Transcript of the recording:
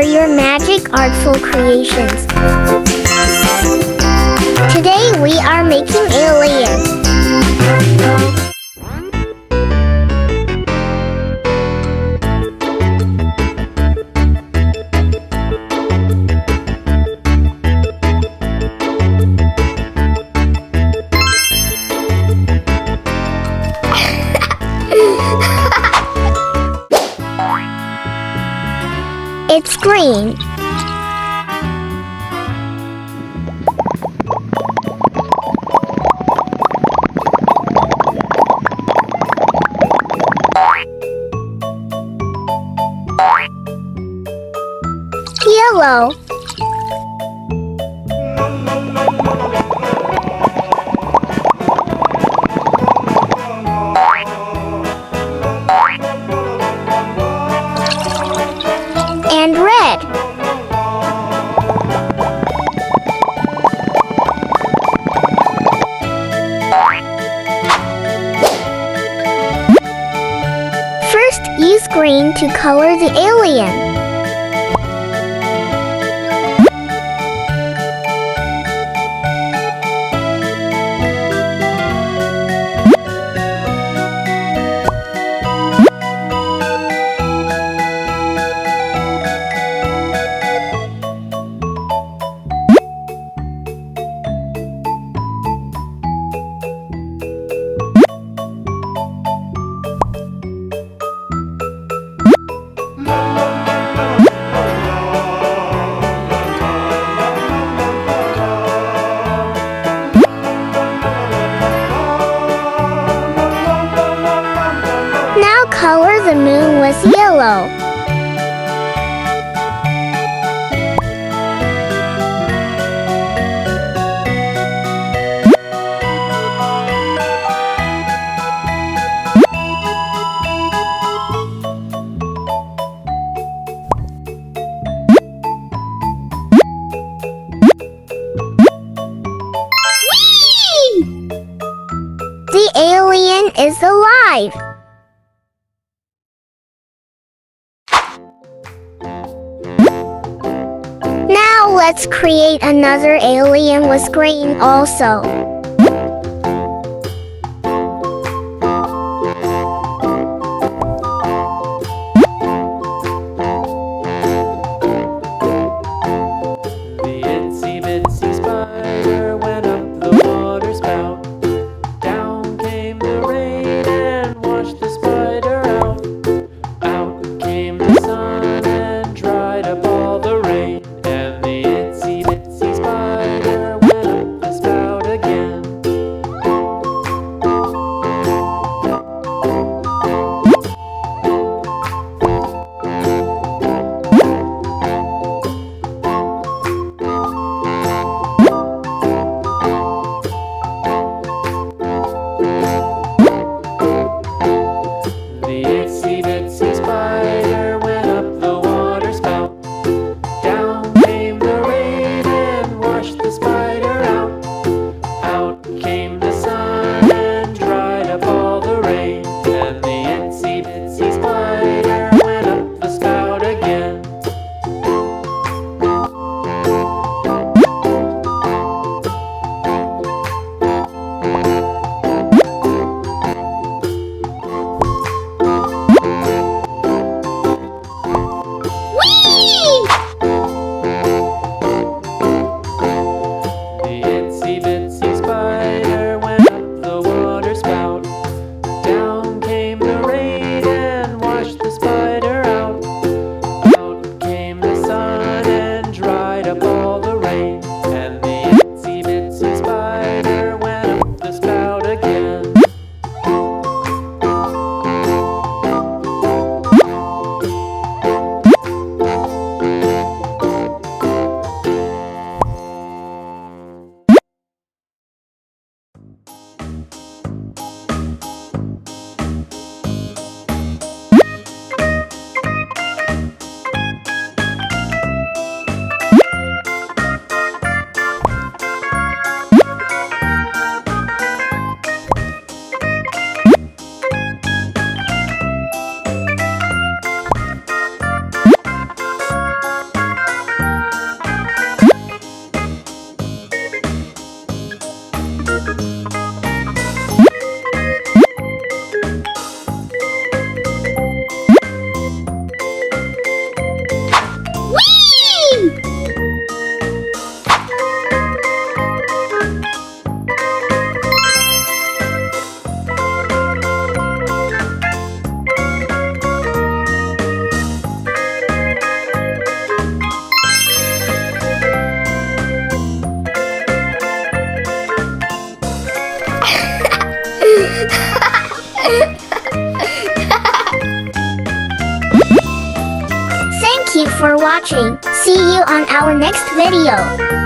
your magic artful creations. Today we are making aliens. It's green. Yellow. And red. First, use green to color the alien. Now color the moon with yellow. Whee! The alien is alive. Now let's create another alien with green also. The itsy bitsy spider went up the water spout. Down came the rain and washed the spider out. Out came the sun and dried up all the rain. And the itsy bitsy spider went up the spout again. Thank you for watching. See you on our next video.